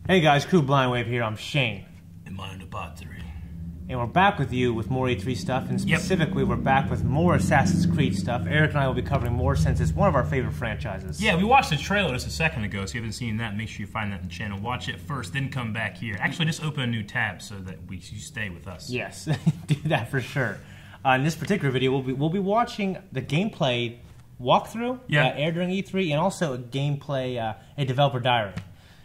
Hey guys, Crew Blindwave here. I'm Shane. And mine the battery. And we're back with you with more E3 stuff, and specifically we're back with more Assassin's Creed stuff. Eric and I will be covering more since it's one of our favorite franchises. Yeah, we watched the trailer just a second ago, so if you haven't seen that, make sure you find that in the channel. Watch it first, then come back here. Actually, just open a new tab so that you stay with us. Yes, do that for sure. In this particular video, we'll be watching the gameplay walkthrough that aired during E3, and also a gameplay, a developer diary.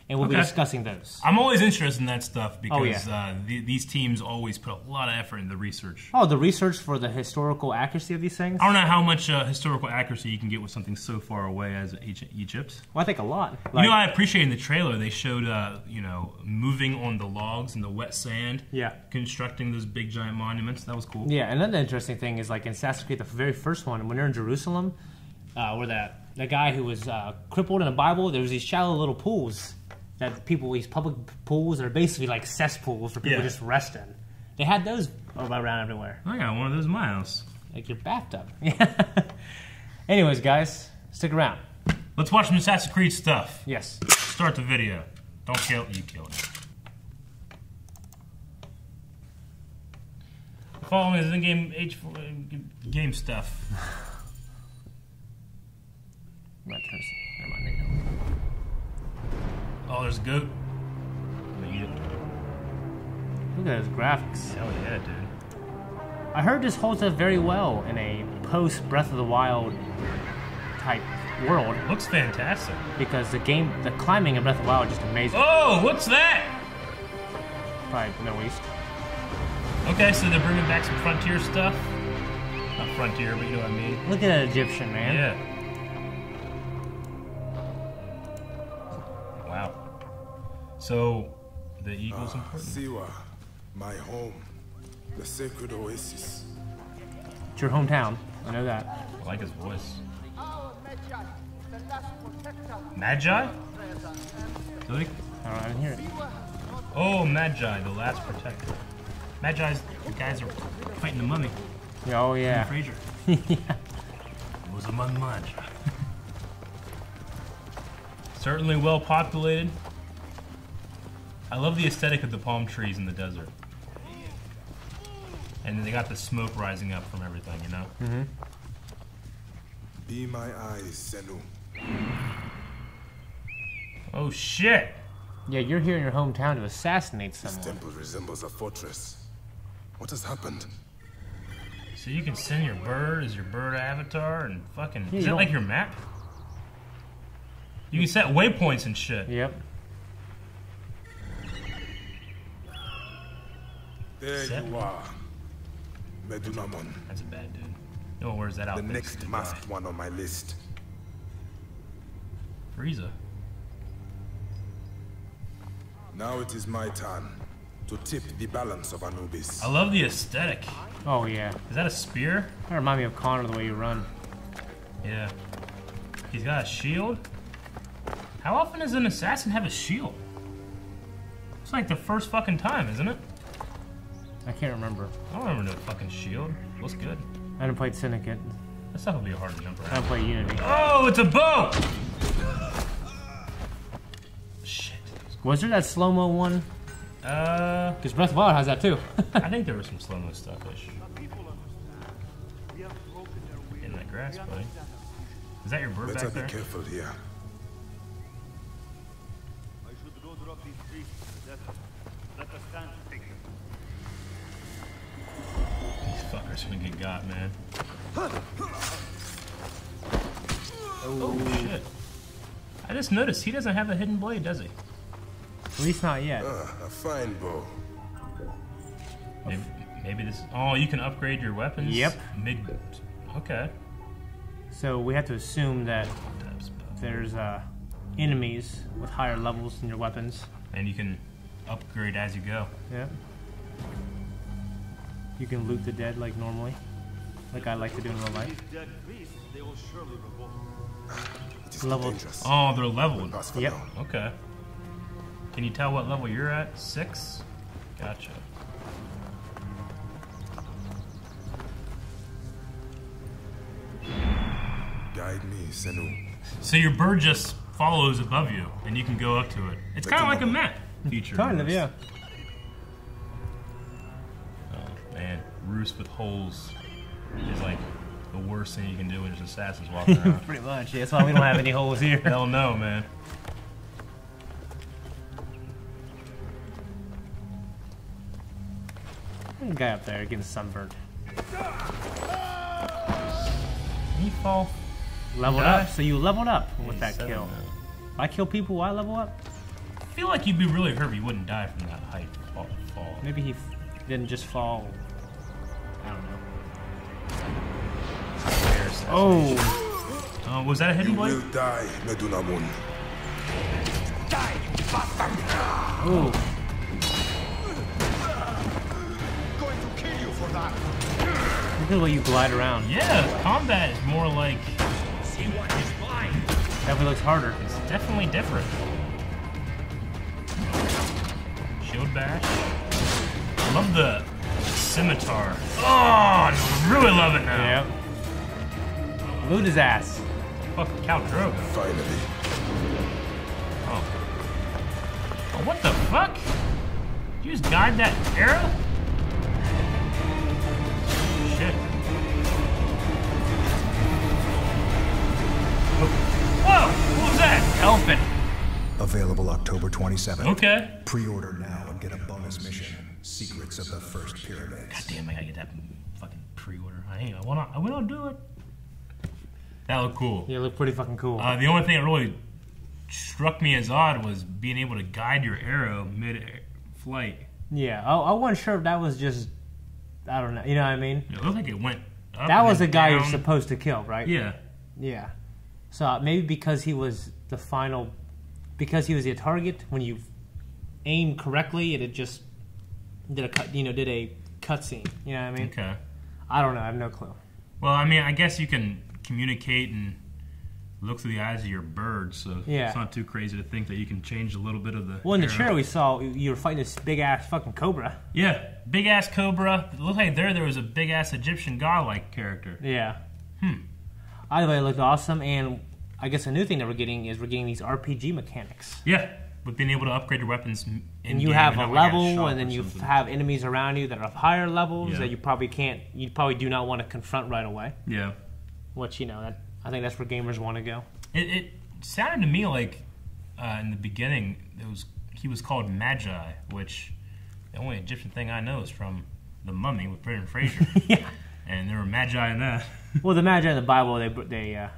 And we'll be discussing those. I'm always interested in that stuff because these teams always put a lot of effort into the research. Oh, the research for the historical accuracy of these things? I don't know how much historical accuracy you can get with something so far away as ancient Egypt. Well, I think a lot. Like, you know, I appreciate in the trailer they showed, you know, moving on the logs in the wet sand. Yeah. Constructing those big giant monuments. That was cool. Yeah, another interesting thing is like in Assassin's Creed, the very first one, when they're in Jerusalem, where the guy who was crippled in the Bible, there was these shallow little pools. That people, these public pools that are basically like cesspools for people to just rest in. They had those around everywhere. I got one of those in my house. Like your bathtub. Anyways, guys, stick around. Let's watch some Assassin's Creed stuff. Yes. Start the video. Don't kill it, you kill it. Following is in-game game stuff. Oh, there's a goat. I'm gonna eat it. Look at those graphics. Hell yeah, dude. I heard this holds up very well in a post-Breath of the Wild type world. Looks fantastic. Because the climbing in Breath of the Wild is just amazing. Oh, what's that? Probably Middle East. Okay, so they're bringing back some frontier stuff. Not frontier, but you know what I mean. Look at that Egyptian, man. Yeah. Wow. So, the eagle's important? Siwa, my home, the sacred oasis. It's your hometown, I know that. I like his voice. Magi? Really? I didn't hear it. Oh, Magi, the last protector. Magi's the guys are fighting the mummy. Oh, yeah. Fraser. Yeah. It was among Magi. Certainly well populated. I love the aesthetic of the palm trees in the desert. And then they got the smoke rising up from everything, you know? Mm-hmm. Be my eyes, Senu. Oh shit! Yeah, you're here in your hometown to assassinate someone. This temple resembles a fortress. What has happened? So you can send your bird as your bird avatar and fucking... Yeah, is that like your map? You can set waypoints and shit. Yep. There you are, Medunamon. That's a bad dude. No one wears that outfit. The next masked one on my list. Frieza. Now it is my turn to tip the balance of Anubis. I love the aesthetic. Oh, yeah. Is that a spear? That reminds me of Connor, the way you run. Yeah. He's got a shield? How often does an assassin have a shield? It's like the first fucking time, isn't it? I can't remember. I don't remember no fucking shield. Looks good. I haven't played Syndicate. That stuff will be hard to jump I around. haven't played Unity. Oh, it's a bow! Shit. Was there that slow-mo one? Because Breath of the Wild has that too. I think there was some slow-mo stuff-ish. In that grass, buddy. Is that your bird Better back there? be careful here. These fuckers gonna get got, man. Oh shit. I just noticed he doesn't have a hidden blade, does he? At least not yet. A fine bow. Maybe this... Oh, you can upgrade your weapons? Yep. Okay. So we have to assume that there's enemies with higher levels in your weapons. And you can upgrade as you go. Yeah. You can loot the dead like normally. Like I like to do in real life. Level. Oh, they're leveled. Yep. Okay. Can you tell what level you're at? 6? Gotcha. Guide me, Senu. So your bird just follows above you, and you can go up to it. It's kind of like a map. feature. Kind of, roost. yeah. Oh man, roost with holes is like the worst thing you can do when there's assassins walking around. Pretty much. Yeah, that's why we don't have any holes here. Hell no, man. Guy up there getting sunburned. He fall. Leveled Die? up. So you leveled up with that 87 kill. now. If I kill people, why level up? I feel like you'd be really hurt if you wouldn't die from that height fall. Maybe he didn't just fall. I don't know. Oh. Was that a hidden You blade? will die, Medunamun. Oh. Look at the way you glide around. Yeah, combat is more like. See what is mine. Definitely looks harder. It's definitely different. Shield bash. I love the scimitar. Oh, I really love it now. Yep. Loot his ass. Fucking Cal Drogo. Finally. Oh. Oh, what the fuck? Did you just guide that arrow? Shit. Whoa! What was that? Elephant. Available October 27th. Okay. Pre-order now and get a bonus mission. Secrets of the First Pyramids. God damn, I gotta get that fucking pre-order. I wanna do it. That looked cool. Yeah, look pretty fucking cool. The only thing that really struck me as odd was being able to guide your arrow mid-flight. Yeah, I wasn't sure if that was just, I don't know, you know what I mean? It looked like it went up. That and was the then guy you're down. supposed to kill, right? Yeah. Yeah. So maybe because he was the final, because he was the target, when you aim correctly, it just did a cut, did a cutscene. You know what I mean? Okay. I don't know. I have no clue. Well, I mean, I guess you can communicate and look through the eyes of your bird, so Yeah. it's not too crazy to think that you can change a little bit of the. Well, in the arrow. trailer we saw, you were fighting this big ass fucking cobra. Yeah, big ass cobra. It looked like there was a big ass Egyptian god-like character. Yeah. Either way, it looked awesome, and I guess a new thing that we're getting is these RPG mechanics. Yeah, with being able to upgrade your weapons. And you have a level, and then you have enemies around you that are of higher levels Yeah. that you probably do not want to confront right away. Yeah. Which, I think that's where gamers want to go. It sounded to me like in the beginning he was called Magi, which the only Egyptian thing I know is from The Mummy with Brendan Fraser. Yeah. And there were Magi in that. Well, the Magi in the Bible, they brought the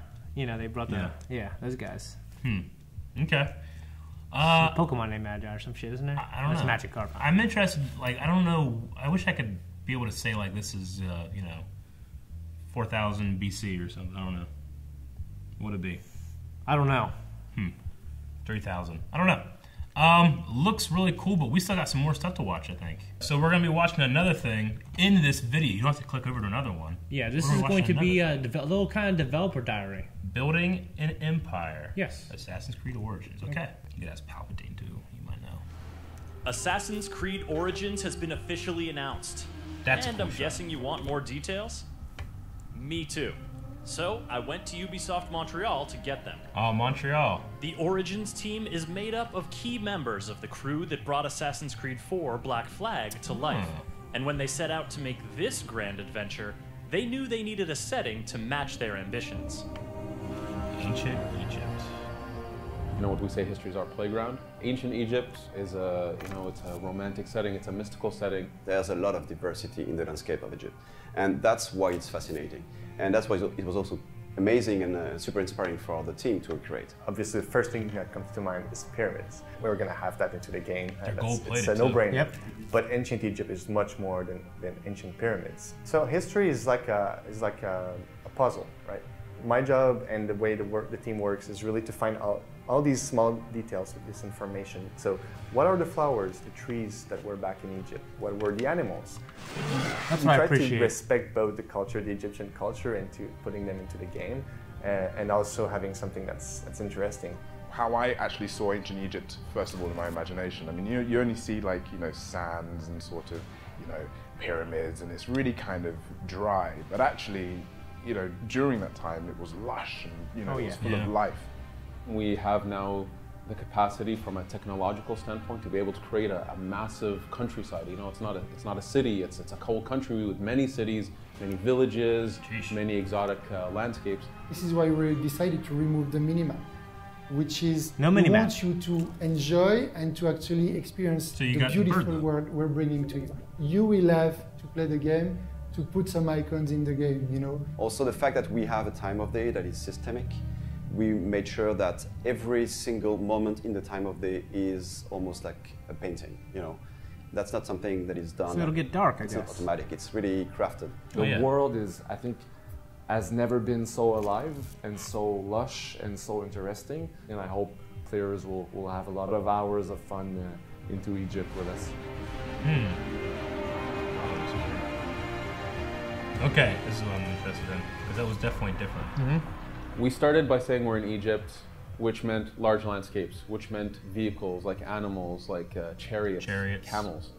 those guys. Okay. Some Pokemon named Magi or some shit, isn't there? I don't know. That's Magikarp. I'm interested. Like, I don't know. I wish I could be able to say like this is 4000 BC or something. I don't know. What would it be? I don't know. 3000. I don't know. Looks really cool, but we still got some more stuff to watch, I think. So we're going to be watching another thing in this video. You don't have to click over to another one. Yeah, this We're is going to watching be another a little kind of developer diary. Building an Empire. Yes. Assassin's Creed Origins. Okay. You guys Palpatine, too. You might know. Assassin's Creed Origins has been officially announced. That's and cool I'm shot. guessing you want more details? Me too. So I went to Ubisoft Montreal to get them. Oh, Montreal. The Origins team is made up of key members of the crew that brought Assassin's Creed 4 Black Flag to life. And when they set out to make this grand adventure, they knew they needed a setting to match their ambitions. Ancient Egypt. What we say history is our playground. Ancient Egypt is it's a romantic setting, it's a mystical setting. There's a lot of diversity in the landscape of Egypt, and that's why it's fascinating. And that's why it was also amazing and super inspiring for the team to create. Obviously, the first thing that comes to mind is pyramids. We're going to have that into the game. They're It's gold-plated, a no-brainer. Yep. But ancient Egypt is much more than ancient pyramids. So history is like a puzzle, right? My job and the way the team works is really to find out all these small details of this information. So what are the flowers, the trees that were back in Egypt? What were the animals? That's We what I try to appreciate. respect both the culture, the Egyptian culture, and to putting them into the game, and also having something that's interesting. How I actually saw ancient Egypt, first of all, in my imagination. I mean, you only see sands and sort of, pyramids, and it's really kind of dry. But actually, during that time, it was lush and, it was full of life. We have now the capacity from a technological standpoint to be able to create a massive countryside. You know, it's not a city, it's a whole country with many cities, many villages, many exotic landscapes. This is why we decided to remove the minimap, which is no we minimap. want you to enjoy and to actually experience the beautiful world we're bringing to you. You will have to play the game, to put some icons in the game, you know. Also the fact that we have a time of day that is systemic. We made sure that every single moment in the time of day is almost like a painting, you know. That's not something that is done. So it'll get dark, I guess. guess. It's not automatic, it's really crafted. The world is, I think, has never been so alive and so lush and so interesting. And I hope players will have a lot of hours of fun into Egypt with us. Okay, this is what I'm interested in, because that was definitely different. We started by saying we're in Egypt, which meant large landscapes, which meant vehicles like animals, like chariots, camels.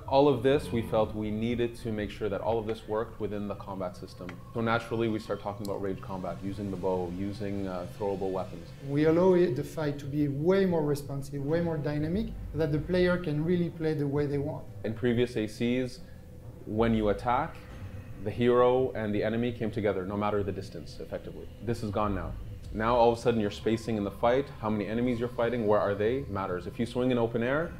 All of this, we felt we needed to make sure that all of this worked within the combat system. So naturally, we start talking about ranged combat, using the bow, using throwable weapons. We allow the fight to be way more responsive, way more dynamic, so that the player can really play the way they want. In previous ACs, when you attack, the hero and the enemy came together, no matter the distance, effectively. This is gone now. Now, all of a sudden, you're spacing in the fight. How many enemies you're fighting, where are they, matters. If you swing in open air,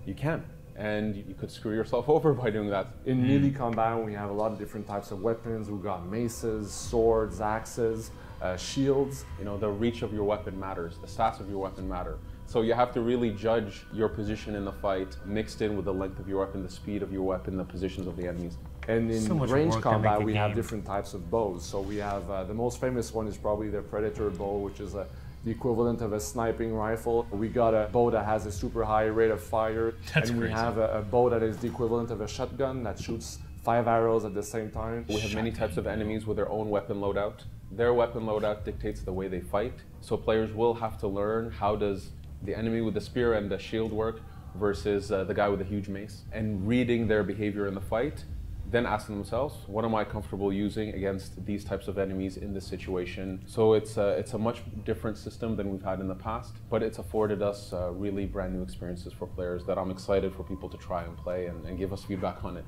you can. And you could screw yourself over by doing that. In melee combat, we have a lot of different types of weapons. We've got maces, swords, axes, shields. You know, the reach of your weapon matters. The stats of your weapon matter. So you have to really judge your position in the fight, mixed in with the length of your weapon, the speed of your weapon, the positions of the enemies. And in range combat, we have different types of bows. So we have, the most famous one is probably the Predator bow, which is the equivalent of a sniping rifle. We got a bow that has a super high rate of fire. That's and we have a bow that is the equivalent of a shotgun that shoots 5 arrows at the same time. We have many types of enemies with their own weapon loadout. Their weapon loadout dictates the way they fight. So players will have to learn how does the enemy with the spear and the shield work versus the guy with a huge mace. And reading their behavior in the fight, then asking themselves, what am I comfortable using against these types of enemies in this situation? So it's a much different system than we've had in the past, but it's afforded us really brand new experiences for players that I'm excited for people to try and play and give us feedback on it.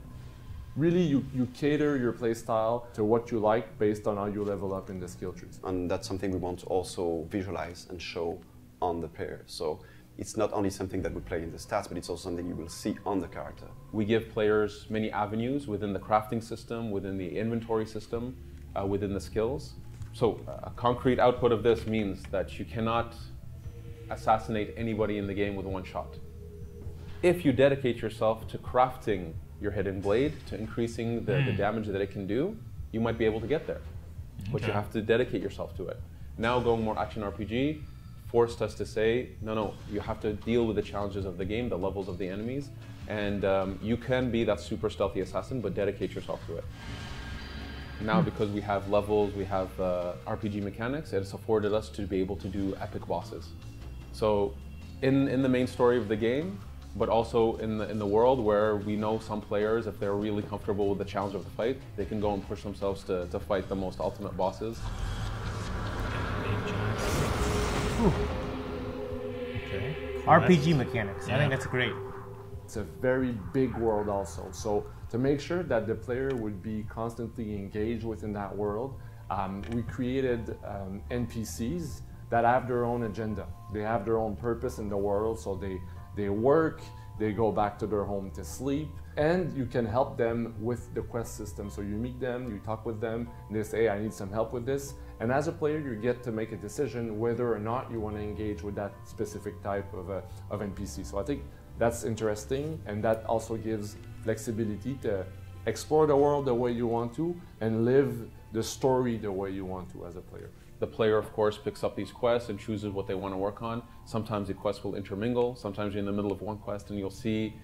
Really, you cater your play style to what you like based on how you level up in the skill trees. And that's something we want to also visualize and show on the player. So it's not only something that we play in the stats, but it's also something you will see on the character. We give players many avenues within the crafting system, within the inventory system, within the skills. So a concrete output of this means that you cannot assassinate anybody in the game with one shot. If you dedicate yourself to crafting your hidden blade, to increasing the damage that it can do, you might be able to get there. But you have to dedicate yourself to it. Now going more action RPG, forced us to say, no, you have to deal with the challenges of the game, the levels of the enemies, and you can be that super stealthy assassin, but dedicate yourself to it. Now, because we have levels, we have RPG mechanics, it's afforded us to be able to do epic bosses. So, in the main story of the game, but also in the world where we know some players, if they're really comfortable with the challenge of the fight, they can go and push themselves to fight the most ultimate bosses. Okay. RPG mechanics. I think that's great. It's a very big world also. So to make sure that the player would be constantly engaged within that world, we created NPCs that have their own agenda. They have their own purpose in the world, so they work, they go back to their home to sleep, and you can help them with the quest system. So you meet them, you talk with them, and they say, hey, I need some help with this. And as a player, you get to make a decision whether or not you want to engage with that specific type of NPC. So I think that's interesting, and that also gives flexibility to explore the world the way you want to and live the story the way you want to as a player. The player, of course, picks up these quests and chooses what they want to work on. Sometimes the quests will intermingle. Sometimes you're in the middle of one quest and you'll see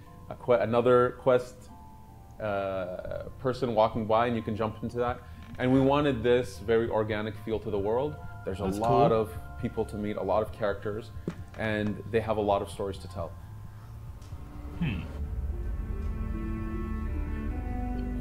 another quest person walking by and you can jump into that. And we wanted this very organic feel to the world. There's a lot of people to meet, a lot of characters, and they have a lot of stories to tell.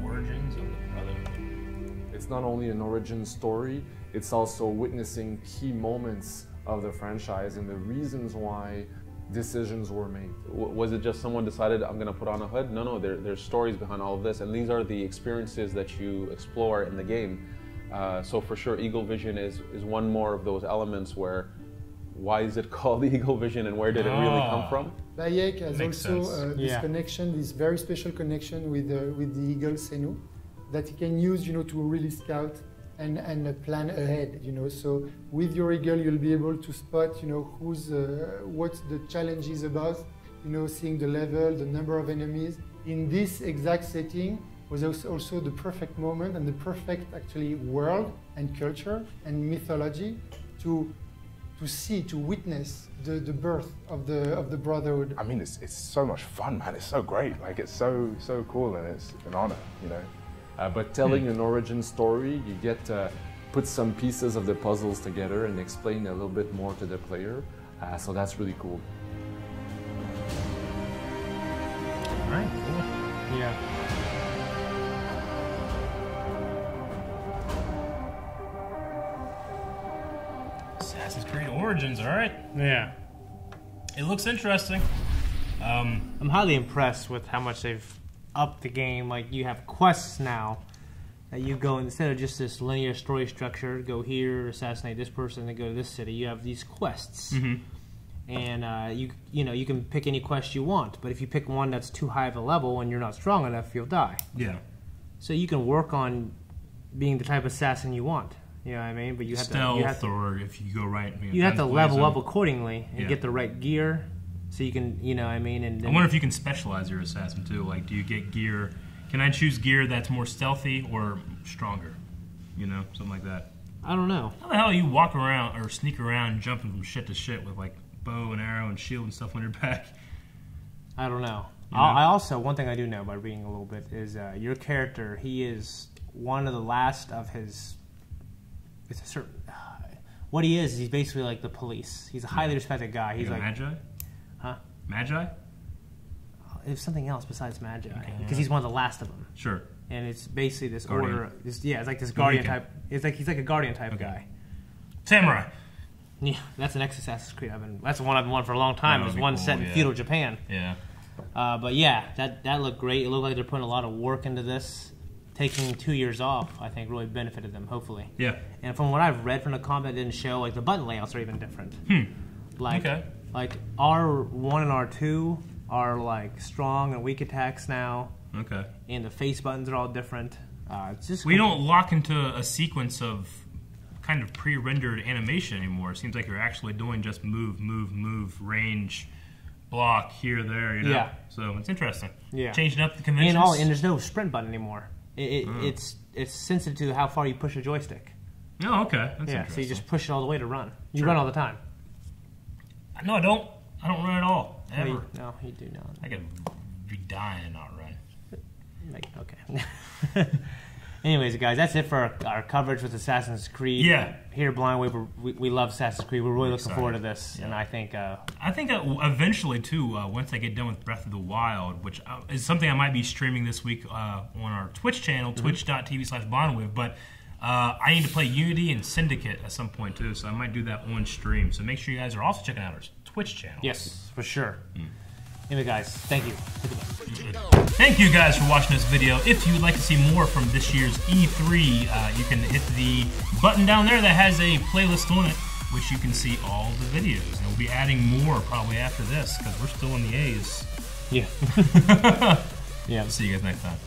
Origins of the Brotherhood. It's not only an origin story, it's also witnessing key moments of the franchise and the reasons why decisions were made. Was it just someone decided, I'm going to put on a hood? No, there's stories behind all of this, and these are the experiences that you explore in the game. So for sure, Eagle Vision is one more of those elements where, why is it called Eagle Vision and where did it really come from? Bayek has also this connection, this very special connection with the Eagle Senu that he can use, to really scout and plan ahead, So with your Eagle, you'll be able to spot, what the challenge is about, seeing the level, the number of enemies. In this exact setting was also the perfect moment and the perfect, actually, world and culture and mythology to see, to witness the birth of the Brotherhood. I mean, it's so much fun, man. It's so great. Like, it's so cool, and it's an honor, But telling an origin story, you get to put some pieces of the puzzles together and explain a little bit more to the player. So that's really cool. All right, cool. Yeah. Assassin's Creed Origins, all right. Yeah. It looks interesting. I'm highly impressed with how much they've upped the game. Like, you have quests now that you go, instead of just this linear story structure, go here, assassinate this person, then go to this city. You have these quests. And you can pick any quest you want, but if you pick one that's too high of a level and you're not strong enough, you'll die. Yeah. So you can work on being the type of assassin you want. You know what I mean? But you have stealth, or if you go right, you have to level up accordingly and get the right gear, so you can, you know what I mean. And I wonder if you can specialize your assassin too. Like, do you get gear? Can I choose gear that's more stealthy or stronger? Something like that. I don't know. How the hell you walk around or sneak around, jumping from shit to shit with like bow and arrow and shield and stuff on your back? I don't know. I also, one thing I do know by reading a little bit is your character. He is one of the last of his. It's a certain. What he is he's basically like the police. He's a highly respected guy. He's like Magi. Huh? Magi. There's something else besides Magi, because he's one of the last of them. Sure. And it's basically this Guardian. order. It's like this guardian type. It's like he's like a guardian type guy. Samurai. Yeah, that's the next Assassin's Creed. That's the one I've been wanting for a long time. There's one set in feudal Japan. Yeah. But yeah, that looked great. It looked like they're putting a lot of work into this. Taking 2 years off, I think, really benefited them, hopefully. Yeah. And from what I've read from the combat, it didn't show, like, the button layouts are even different. Like R1 and R2 are, like, strong and weak attacks now. Okay. And the face buttons are all different. It's just we don't lock into a sequence of kind of pre-rendered animation anymore. It seems like you're actually doing just move, range, block, here, there, Yeah. So it's interesting. Yeah. Changing up the conventions. And there's no sprint button anymore. It's sensitive to how far you push a joystick. Oh, okay. That's interesting. So you just push it all the way to run. You run all the time. No, I don't. I don't run at all. Ever. No, you do not. I could be dying and not run. Okay. Anyways, guys, that's it for our coverage with Assassin's Creed. Yeah. Here at Blindwave, we love Assassin's Creed. We're really looking forward to this, and I think eventually too, once I get done with Breath of the Wild, which is something I might be streaming this week on our Twitch channel, twitch.tv/Blindwave. But I need to play Unity and Syndicate at some point too, so I might do that on stream. So make sure you guys are also checking out our Twitch channel. Yes, for sure. Anyway, guys, thank you. Thank you guys for watching this video. If you would like to see more from this year's E3, you can hit the button down there that has a playlist on it, which you can see all the videos. And we'll be adding more probably after this, because we're still in the A's. Yeah. Yeah. See you guys next time.